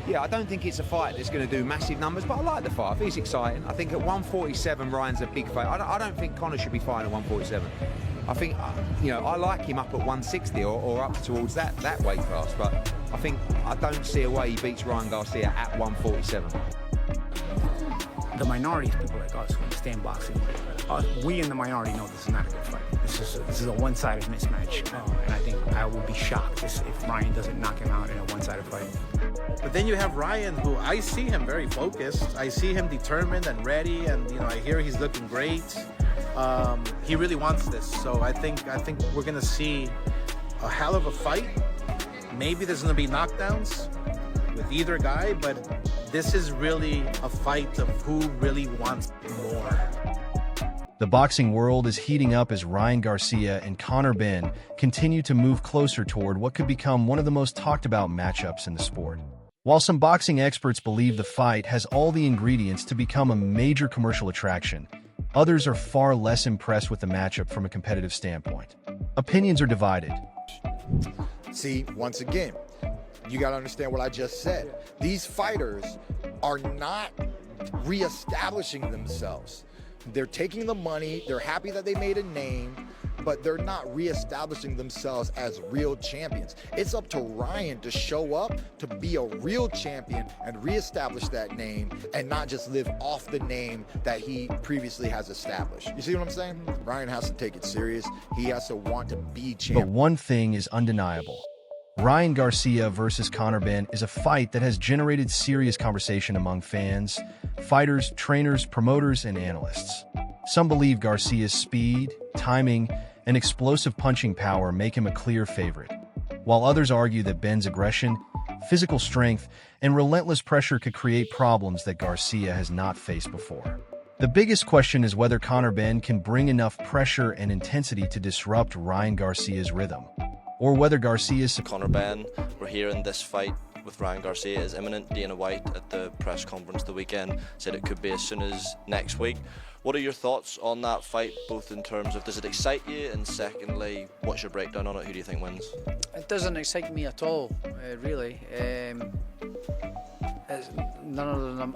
Yeah, I don't think it's a fight that's going to do massive numbers, but I like the fight. I think it's exciting. I think at 147, Ryan's a big fight. I don't think Conor should be fighting at 147. I think, I like him up at 160 or up towards that weight class, but I don't see a way he beats Ryan Garcia at 147. The minority of people like us who understand boxing, we in the minority know this is not a good fight. This is a one-sided mismatch, and I think I would be shocked if Ryan doesn't knock him out in a one-sided fight. But then you have Ryan, who I see him very focused. I see him determined and ready, and I hear he's looking great. He really wants this, so I think we're gonna see a hell of a fight. Maybe there's gonna be knockdowns with either guy, but this is really a fight of who really wants more. The boxing world is heating up as Ryan Garcia and Conor Benn continue to move closer toward what could become one of the most talked about matchups in the sport. While some boxing experts believe the fight has all the ingredients to become a major commercial attraction, others are far less impressed with the matchup from a competitive standpoint. Opinions are divided. See, once again, you got to understand what I just said. These fighters are not reestablishing themselves. They're taking the money, they're happy that they made a name, but they're not reestablishing themselves as real champions. It's up to Ryan to show up to be a real champion and reestablish that name and not just live off the name that he previously has established. You see what I'm saying? Ryan has to take it serious. He has to want to be champion. But one thing is undeniable. Ryan Garcia versus Conor Benn is a fight that has generated serious conversation among fans, fighters, trainers, promoters, and analysts. Some believe Garcia's speed, timing, and explosive punching power make him a clear favorite, while others argue that Benn's aggression, physical strength, and relentless pressure could create problems that Garcia has not faced before. The biggest question is whether Conor Benn can bring enough pressure and intensity to disrupt Ryan Garcia's rhythm, or whether Garcia's... Conor Benn, we're hearing this fight with Ryan Garcia is imminent. Dana White at the press conference the weekend said it could be as soon as next week. What are your thoughts on that fight, both in terms of does it excite you, and secondly, what's your breakdown on it? Who do you think wins? It doesn't excite me at all, really. It's none other than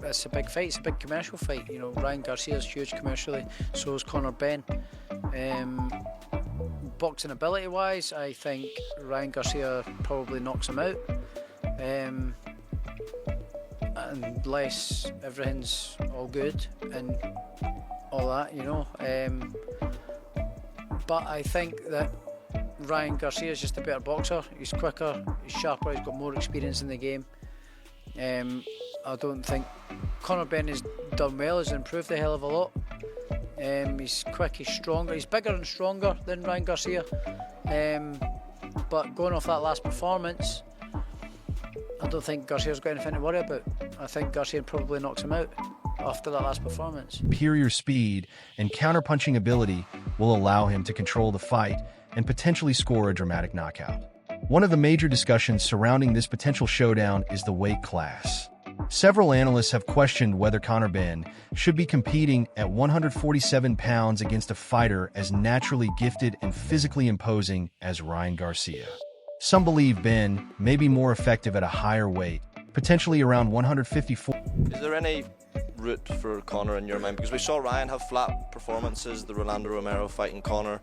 it's a big fight. It's a big commercial fight. Ryan Garcia's huge commercially, so is Conor Benn. Boxing ability wise, I think Ryan Garcia probably knocks him out, unless everything's all good and all that, but I think that Ryan Garcia is just a better boxer. He's quicker, he's sharper, he's got more experience in the game. I don't think Conor Benn has done well, has improved a hell of a lot. He's quick, he's stronger, he's bigger and stronger than Ryan Garcia. But going off that last performance, I don't think Garcia's got anything to worry about. I think Garcia probably knocks him out after that last performance. Superior speed and counterpunching ability will allow him to control the fight and potentially score a dramatic knockout. One of the major discussions surrounding this potential showdown is the weight class. Several analysts have questioned whether Conor Benn should be competing at 147 pounds against a fighter as naturally gifted and physically imposing as Ryan Garcia. Some believe Benn may be more effective at a higher weight, potentially around 154. Is there any route for Conor in your mind? Because we saw Ryan have flat performances, the Rolando Romero fighting Conor,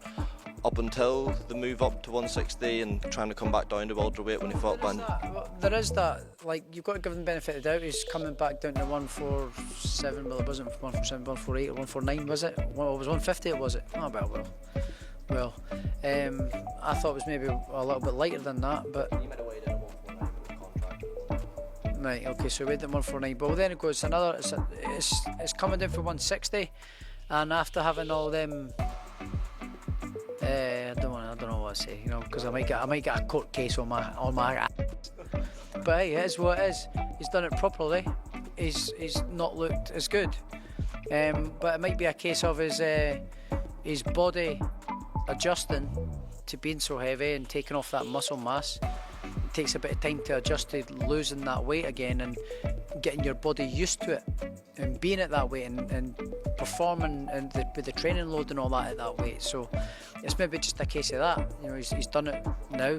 up until the move up to 160 and trying to come back down to welterweight when he fought Benn. There is that, you've got to give him the benefit of the doubt. He's coming back down to 147, well it wasn't 147, 148 or 149 was it? Well, it was 150 was it? Oh well, I thought it was maybe a little bit lighter than that, but... You might have weighed in at 149 with the contract. Right, okay, so we weighed in 149, but then it goes it's coming down for 160, and after having all them... I don't know what to say, because I might get a court case on my but hey, it is what it is. He's done it properly. He's not looked as good, but it might be a case of his body adjusting to being so heavy and taking off that muscle mass. It takes a bit of time to adjust to losing that weight again and getting your body used to it and being at that weight and performing and with the training load and all that at that weight. So it's maybe just a case of that. He's done it now.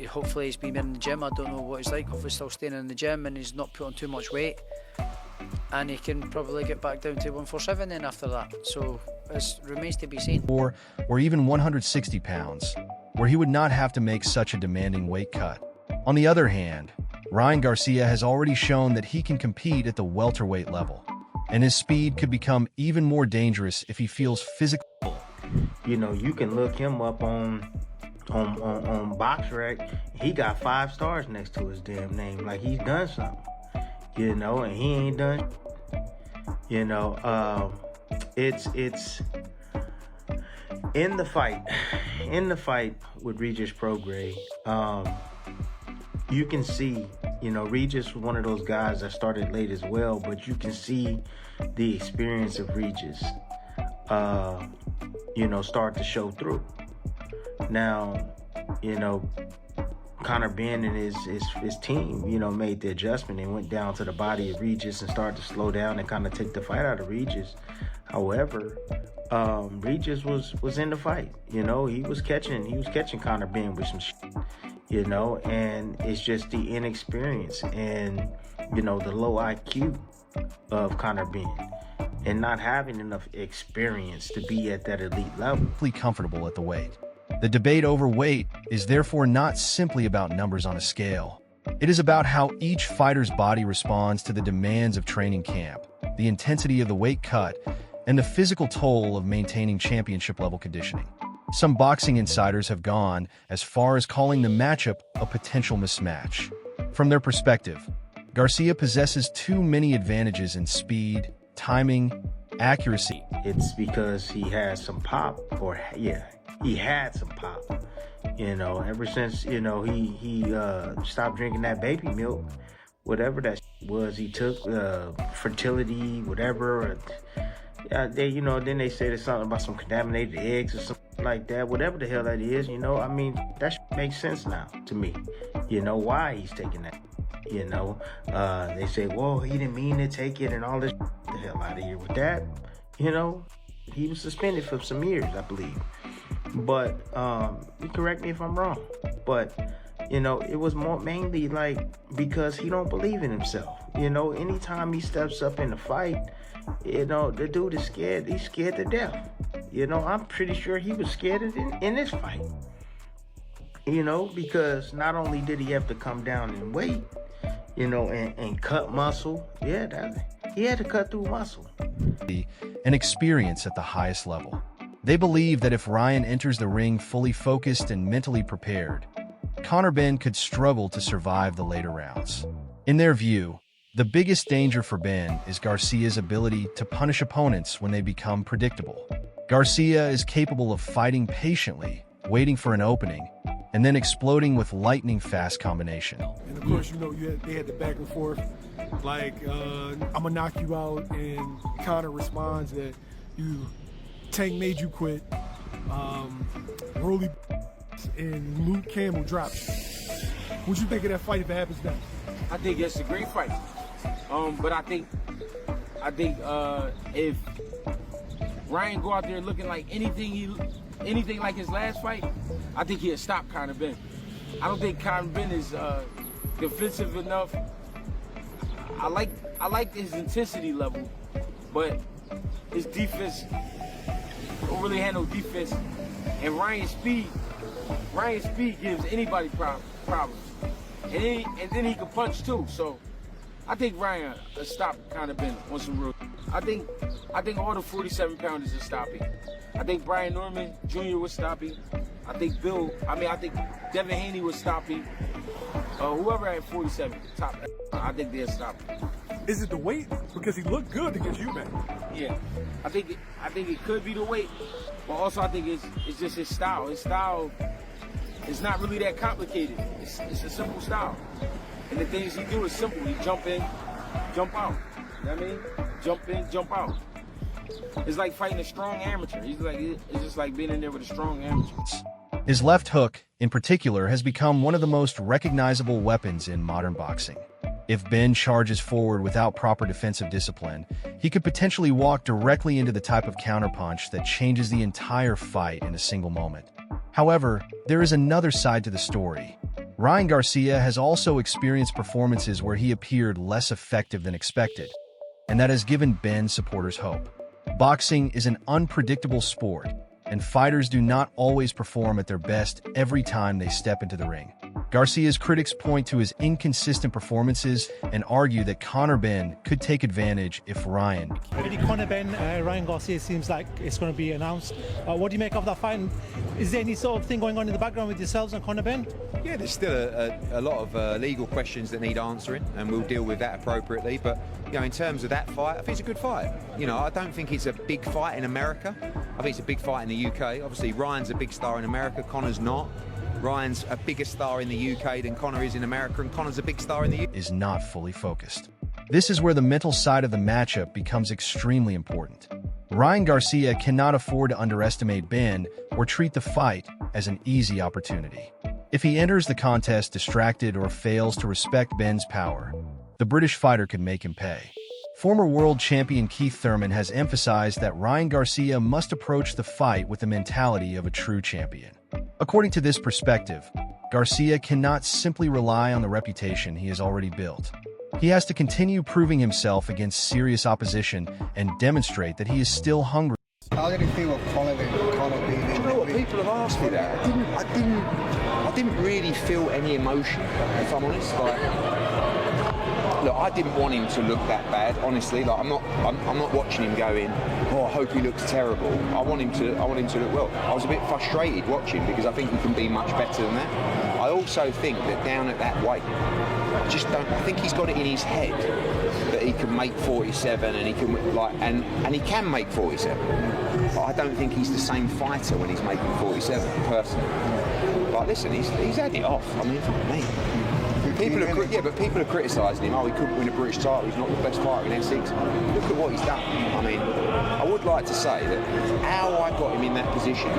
hopefully he's been in the gym. I don't know what he's like. Hopefully he's still staying in the gym and he's not put on too much weight. And he can probably get back down to 147 then after that. So it remains to be seen. Or even 160 pounds, where he would not have to make such a demanding weight cut. On the other hand, Ryan Garcia has already shown that he can compete at the welterweight level, and his speed could become even more dangerous if he feels physically. You know, you can look him up on BoxRec. He got 5 stars next to his damn name, like he's done something. You know, and he ain't done. You know, it's in the fight with Regis Prograis. You can see, you know, Regis was one of those guys that started late as well, but you can see the experience of Regis, you know, start to show through. Now, you know, Conor Benn and his team, you know, made the adjustment and went down to the body of Regis and started to slow down and kind of take the fight out of Regis. However, Regis was in the fight. You know, he was catching Conor Benn with some shit, you know, and it's just the inexperience and, you know, the low IQ of Conor Benn and not having enough experience to be at that elite level. Comfortable at the weight. The debate over weight is therefore not simply about numbers on a scale. It is about how each fighter's body responds to the demands of training camp, the intensity of the weight cut, and the physical toll of maintaining championship-level conditioning. Some boxing insiders have gone as far as calling the matchup a potential mismatch. From their perspective, Garcia possesses too many advantages in speed, timing, accuracy. It's because he has some pop, or yeah, he had some pop. You know, ever since, you know, he stopped drinking that baby milk, whatever that was, he took fertility, whatever. They, you know, then they say there's something about some contaminated eggs or something like that, whatever the hell that is, you know. I mean, that makes sense now to me. You know why he's taking that. You know, they say, well, he didn't mean to take it and all this. The hell out of here with that. You know, he was suspended for some years, I believe. But you correct me if I'm wrong. But you know, it was more mainly like because he don't believe in himself. You know, anytime he steps up in the fight, you know, the dude is scared. He's scared to death. You know, I'm pretty sure he was scared in this fight. You know, because not only did he have to come down in weight, you know, and cut muscle. Yeah, he had to cut through muscle. And experience at the highest level. They believe that if Ryan enters the ring fully focused and mentally prepared, Conor Benn could struggle to survive the later rounds. In their view, the biggest danger for Benn is Garcia's ability to punish opponents when they become predictable. Garcia is capable of fighting patiently, waiting for an opening, and then exploding with lightning-fast combination. And of course, you know, they had the back and forth, like, I'm gonna knock you out, and Conor responds that Tank made you quit, Rolly and Luke Campbell dropped you. What'd you think of that fight if it happens next? I think it's a great fight. But I think if Ryan go out there looking like anything like his last fight, I think he'll stop Conor Benn. I don't think Conor Benn is defensive enough. I like his intensity level, but his defense don't really have no defense. And Ryan's speed gives anybody problems. And then he can punch too. So I think Ryan will stop Conor Benn on some real. I think all the 47-pounders will stop him. I think Brian Norman Jr. would stop him. I think Devin Haney would stop him. Whoever at 47, top, I think they'll stop him. Is it the weight? Because he looked good against you, man. Yeah, I think it could be the weight, but also I think it's just his style. His style is not really that complicated. It's a simple style, and the things he do is simple. He jump in, jump out. You know what I mean? Jump in, jump out. It's like fighting a strong amateur. It's just like being in there with a strong amateur. His left hook, in particular, has become one of the most recognizable weapons in modern boxing. If Benn charges forward without proper defensive discipline, he could potentially walk directly into the type of counterpunch that changes the entire fight in a single moment. However, there is another side to the story. Ryan Garcia has also experienced performances where he appeared less effective than expected, and that has given Benn supporters hope. Boxing is an unpredictable sport, and fighters do not always perform at their best every time they step into the ring. Garcia's critics point to his inconsistent performances and argue that Conor Benn could take advantage if Ryan. Really, Conor Benn, Ryan Garcia seems like it's going to be announced. What do you make of that fight? Is there any sort of thing going on in the background with yourselves and Conor Benn? Yeah, there's still a lot of legal questions that need answering, and we'll deal with that appropriately. But in terms of that fight, I think it's a good fight. I don't think it's a big fight in America. I think it's a big fight in the UK. Obviously, Ryan's a big star in America. Conor's not. Ryan's a bigger star in the UK than Conor is in America, and Conor's a big star in the UK. Is not fully focused. This is where the mental side of the matchup becomes extremely important. Ryan Garcia cannot afford to underestimate Benn or treat the fight as an easy opportunity. If he enters the contest distracted or fails to respect Benn's power, the British fighter could make him pay. Former world champion Keith Thurman has emphasized that Ryan Garcia must approach the fight with the mentality of a true champion. According to this perspective, Garcia cannot simply rely on the reputation he has already built. He has to continue proving himself against serious opposition and demonstrate that he is still hungry. How did you feel of Conor being in? You know what? People have asked me that. I didn't really feel any emotion, if I'm honest. Look, I didn't want him to look that bad, honestly. I'm not watching him going, oh, I hope he looks terrible. I want him to look well. I was a bit frustrated watching because I think he can be much better than that. I also think that down at that weight, I think he's got it in his head that he can make 47 and he can and he can make 47. But I don't think he's the same fighter when he's making 47, personally. But listen, he's had it off. I mean, fuck me. People are criticising him. Oh, he couldn't win a British title. He's not the best fighter in Essex. Look at what he's done. I mean, I would like to say that how I got him in that position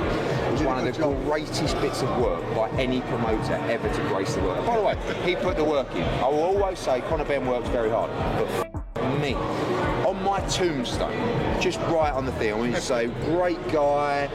was one of the greatest bits of work by any promoter ever to grace the work. By the way, he put the work in. I will always say Conor Benn works very hard, but me, on my tombstone, just right on the thing, I want to say, great guy,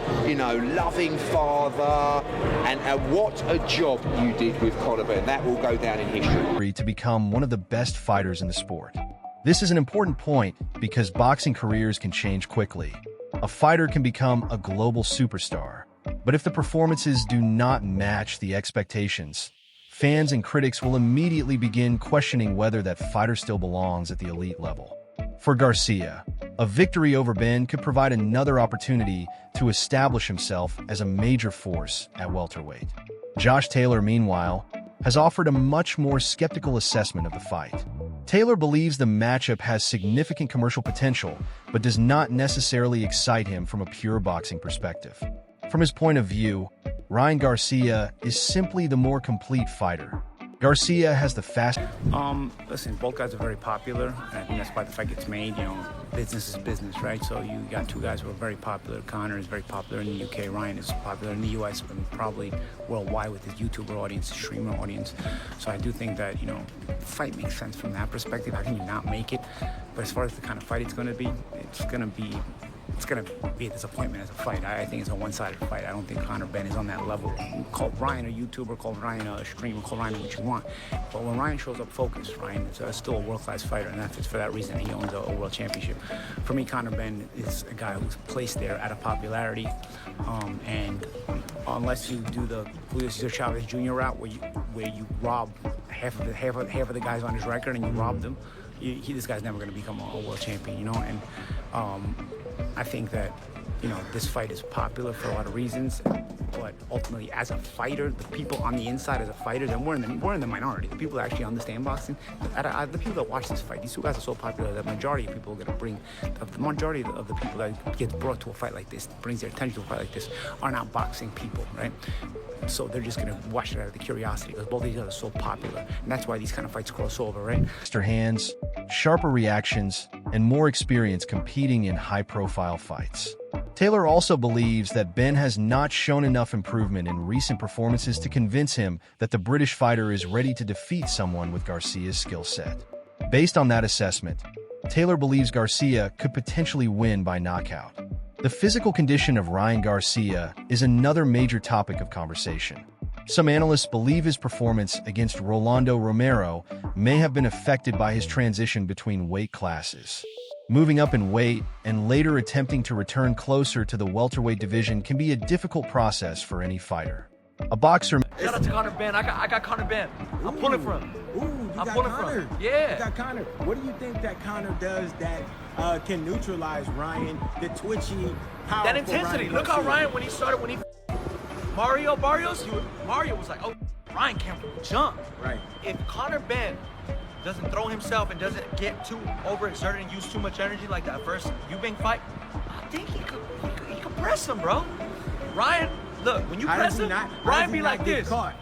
loving father, and what a job you did with Conor Benn. That will go down in history. To become one of the best fighters in the sport. This is an important point because boxing careers can change quickly. A fighter can become a global superstar, but if the performances do not match the expectations, fans and critics will immediately begin questioning whether that fighter still belongs at the elite level. For Garcia, a victory over Benn could provide another opportunity to establish himself as a major force at welterweight. Josh Taylor, meanwhile, has offered a much more skeptical assessment of the fight. Taylor believes the matchup has significant commercial potential, but does not necessarily excite him from a pure boxing perspective. From his point of view, Ryan Garcia is simply the more complete fighter. Garcia has the fast... Listen, both guys are very popular, and I think that's why the fight gets made. Business is business, right? So you got two guys who are very popular. Conor is very popular in the UK. Ryan is popular in the US, and probably worldwide with his YouTuber audience, his streamer audience. So I do think that, the fight makes sense from that perspective. How can you not make it? But as far as the kind of fight it's going to be, it's going to be a disappointment as a fight. I think it's a one-sided fight. I don't think Conor Benn is on that level. Call Ryan a YouTuber, call Ryan a streamer, call Ryan what you want. But when Ryan shows up focused, Ryan is still a world-class fighter, and that's for that reason he owns a world championship. For me, Conor Benn is a guy who's placed there out of popularity, and unless you do the Julio Cesar Chavez Jr. route, where you rob half of the guys on his record and you rob them, this guy's never going to become a world champion, And I think that, this fight is popular for a lot of reasons, but ultimately, as a fighter, the people on the inside as a fighter, then we're in the minority. The people that actually understand boxing, the people that watch this fight, these two guys are so popular that the majority of people are going to bring, the majority of the people that get brought to a fight like this, brings their attention to a fight like this, are not boxing people, right? So they're just going to watch it out of the curiosity because both of these guys are so popular, and that's why these kind of fights cross over, right? Faster hands, sharper reactions, and more experience competing in high-profile fights. Taylor also believes that Benn has not shown enough improvement in recent performances to convince him that the British fighter is ready to defeat someone with Garcia's skill set. Based on that assessment, Taylor believes Garcia could potentially win by knockout. The physical condition of Ryan Garcia is another major topic of conversation. Some analysts believe his performance against Rolando Romero may have been affected by his transition between weight classes. Moving up in weight and later attempting to return closer to the welterweight division can be a difficult process for any fighter. A boxer... Shout out to Conor Benn. I got Conor Benn. I'm pulling for him. I'm pulling for him. Yeah. You got Conor. What do you think that Conor does that can neutralize Ryan, the twitchy, powerful That intensity. Ryan Look how Garcia? Ryan, when he started, Mario Barrios, Mario was like, oh, Ryan can't jump. Right. If Conor Benn doesn't throw himself and doesn't get too overexerted and use too much energy like that first Eubank fight, I think he could press him, bro. Ryan, look, when you press him, Ryan be like this. Ryan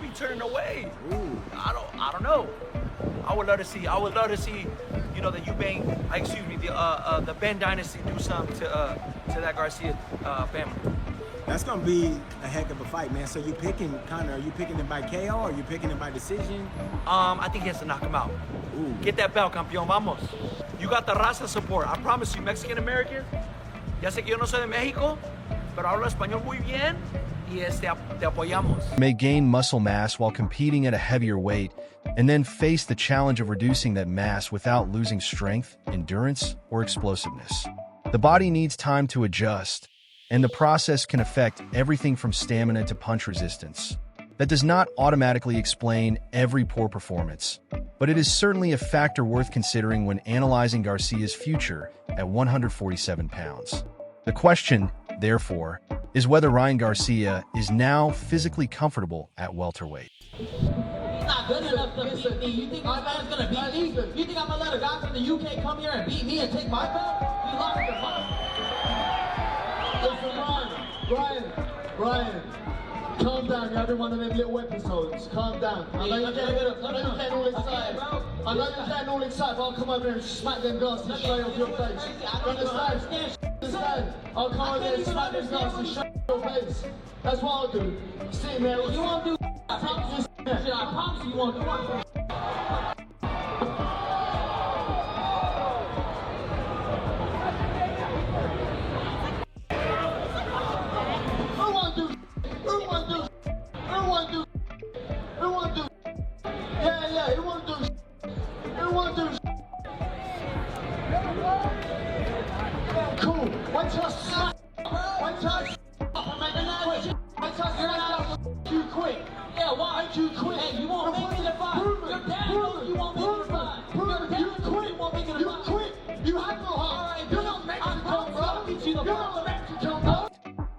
be turning away. Ooh. I don't know. I would love to see, you know, the Eubank, the Benn dynasty do something to that Garcia family. That's gonna be a heck of a fight, man. So you picking Conor? Are you picking him by KO or are you picking him by decision? I think he has to knock him out. Ooh. Get that belt, campeón, vamos. You got the raza support. I promise you, Mexican American. Ya sé que yo no soy de México, pero hablo español muy bien y te apoyamos. May gain muscle mass while competing at a heavier weight and then face the challenge of reducing that mass without losing strength, endurance, or explosiveness. The body needs time to adjust, and the process can affect everything from stamina to punch resistance. That does not automatically explain every poor performance, but it is certainly a factor worth considering when analyzing Garcia's future at 147 pounds. The question, therefore, is whether Ryan Garcia is now physically comfortable at welterweight. He's not good enough to beat me. You think my man's gonna beat me? You think I'm gonna let a guy from the UK come here and beat me and take my belt? You lost your mind. Listen, Ryan, calm down. You have been one of them little episodes. Calm down. I know you're getting all excited. I know you're getting all excited, but I'll come over here and smack them glasses straight off your face. You understand? I'll come over here and smack them glasses straight off your face. That's what I'll do. Sitting there. You won't do I promise you won't do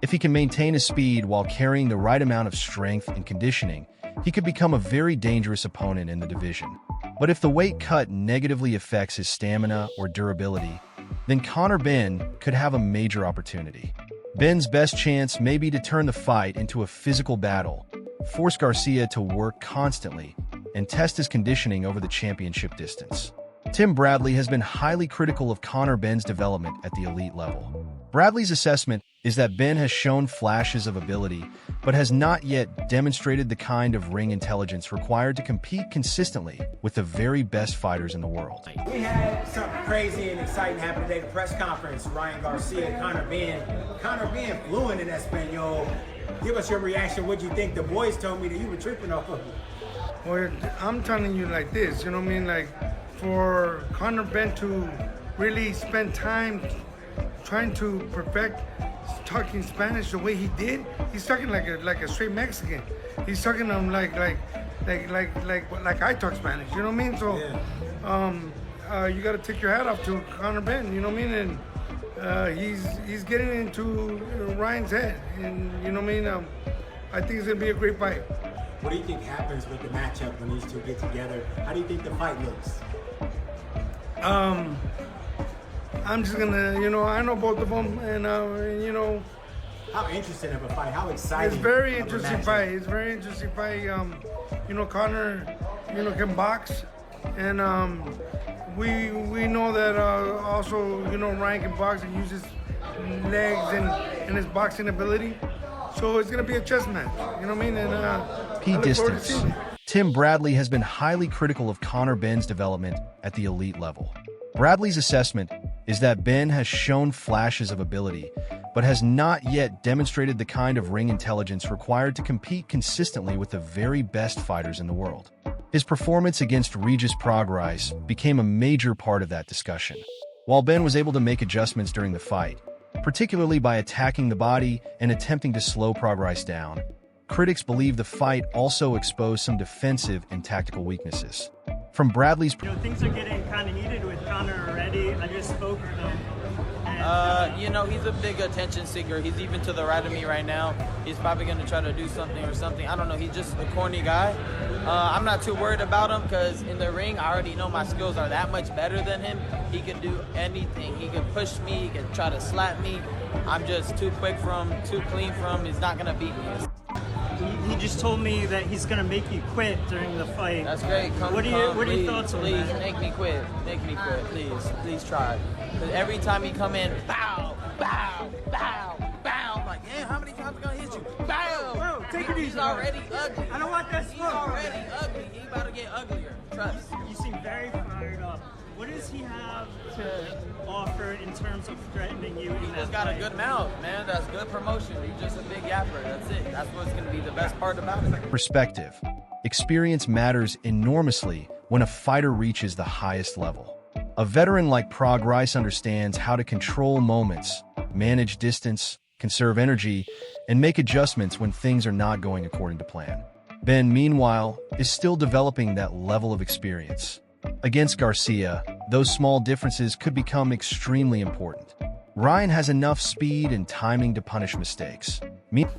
If he can maintain his speed while carrying the right amount of strength and conditioning, he could become a very dangerous opponent in the division. But if the weight cut negatively affects his stamina or durability, then Conor Benn could have a major opportunity. Benn's best chance may be to turn the fight into a physical battle, force Garcia to work constantly, and test his conditioning over the championship distance. Tim Bradley has been highly critical of Conor Benn's development at the elite level. Bradley's assessment is that Benn has shown flashes of ability, but has not yet demonstrated the kind of ring intelligence required to compete consistently with the very best fighters in the world. We had something crazy and exciting happen today. The press conference, Ryan Garcia, Conor Benn. Conor Benn fluent in Espanol. Give us your reaction. What do you think? The boys told me that you were tripping off of it. Well, I'm telling you like this, you know what I mean? Like, for Conor Benn to really spend time trying to perfect talking Spanish the way he did, he's talking like a straight Mexican. He's talking to him like I talk Spanish, you know what I mean? So, you got to take your hat off to Conor Benn, you know what I mean? And he's getting into Ryan's head, and you know what I mean? I think it's gonna be a great fight. What do you think happens with the matchup when these two get together? How do you think the fight looks? I'm just gonna, I know both of them, and How interesting of a fight? How exciting? It's very interesting fight. It's very interesting fight. Conor, can box, and we know that also, Ryan can box and use his legs and his boxing ability. So it's gonna be a chess match. You know what I mean? And distance. Tim Bradley has been highly critical of Conor Benn's development at the elite level. Bradley's assessment is that Ben has shown flashes of ability, but has not yet demonstrated the kind of ring intelligence required to compete consistently with the very best fighters in the world. His performance against Regis Prograis became a major part of that discussion. While Ben was able to make adjustments during the fight, particularly by attacking the body and attempting to slow Prograis down, critics believe the fight also exposed some defensive and tactical weaknesses. From Bradley's... Things are getting kind of heated with Conor already. I just spoke with him. He's a big attention seeker. He's even to the right of me right now. He's probably going to try to do something or something. I don't know. He's just a corny guy. I'm not too worried about him because in the ring, I already know my skills are that much better than him. He can do anything. He can push me. He can try to slap me. I'm just too quick for him, too clean for him. He's not going to beat me. He just told me that he's gonna make you quit during the fight. That's great. What are your thoughts on that? Please make me quit. Make me quit. Please try. Because every time he come in, bow, bow, bow, bow. I'm like, how many times am I gonna hit you? Bow. Bro, take it easy. He's already ugly. I don't want that smoke. He's already ugly. He about to get uglier. Trust. You seem very fired up. What does he have to offer in terms of threatening you? He just got a good mouth, man. That's good promotion. He's just a big yapper. That's it. That's what's going to be the best part about it. Perspective. Experience matters enormously when a fighter reaches the highest level. A veteran like Prograis understands how to control moments, manage distance, conserve energy, and make adjustments when things are not going according to plan. Ben, meanwhile, is still developing that level of experience. Against Garcia, those small differences could become extremely important. Ryan has enough speed and timing to punish mistakes.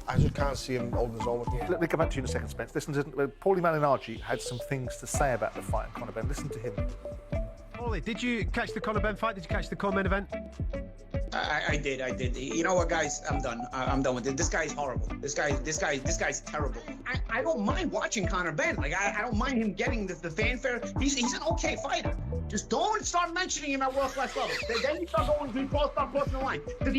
I just can't see him holding his own. Let me come back to you in a second, Spence. Listen to Paulie Malignaggi had some things to say about the fight, Conor Benn. Listen to him. Paulie, did you catch the Conor Benn fight? Did you catch the co-main event? I did. You know what, guys? I'm done. I'm done with it. This guy's horrible. This guy's terrible. I don't mind watching Conor Benn. Like I don't mind him getting the fanfare. He's an okay fighter. Just don't start mentioning him at world class level. Then you start crossing the line. Because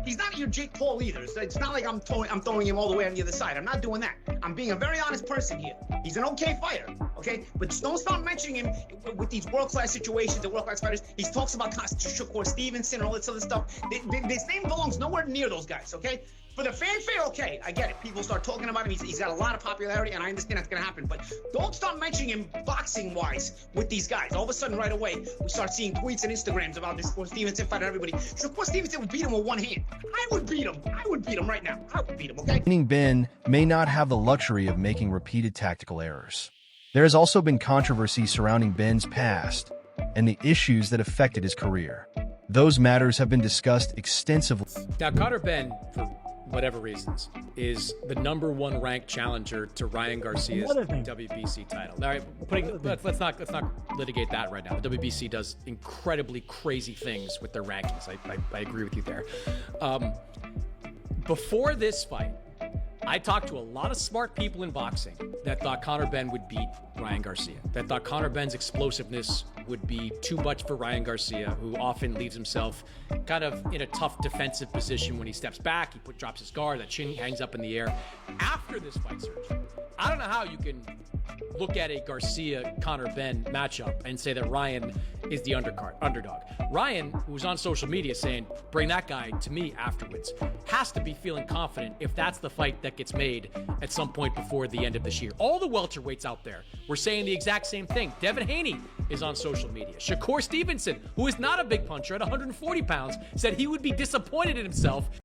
he's not your Jake Paul either. So it's not like I'm throwing him all the way on the other side. I'm not doing that. I'm being a very honest person here. He's an okay fighter, okay? But just don't start mentioning him with these world class situations and world class fighters. He talks about Shakur Stevenson and all this other stuff. This name belongs nowhere near those guys, okay? For the fanfare, okay, I get it. People start talking about him. He's got a lot of popularity, and I understand that's going to happen. But don't start mentioning him boxing-wise with these guys. All of a sudden, right away, we start seeing tweets and Instagrams about this Shakur Stevenson fight and everybody. Shakur Stevenson would beat him with one hand. I would beat him. I would beat him right now. I would beat him, okay? Ben may not have the luxury of making repeated tactical errors. There has also been controversy surrounding Ben's past and the issues that affected his career. Those matters have been discussed extensively. Now, Conor Benn, for whatever reasons, is the #1 ranked challenger to Ryan Garcia's WBC title. All right, let's not litigate that right now. The WBC does incredibly crazy things with their rankings. I agree with you there. Before this fight, I talked to a lot of smart people in boxing that thought Conor Benn would beat Ryan Garcia, that thought Conor Benn's explosiveness would be too much for Ryan Garcia, who often leaves himself kind of in a tough defensive position when he steps back. He drops his guard, that chin hangs up in the air. After this fight, Serge, I don't know how you can look at a Garcia-Conor Benn matchup and say that Ryan is the underdog. Ryan, who was on social media saying, bring that guy to me afterwards, has to be feeling confident if that's the fight that gets made at some point before the end of this year. All the welterweights out there were saying the exact same thing. Devin Haney is on social media. Shakur Stevenson, who is not a big puncher at 140 pounds, said he would be disappointed in himself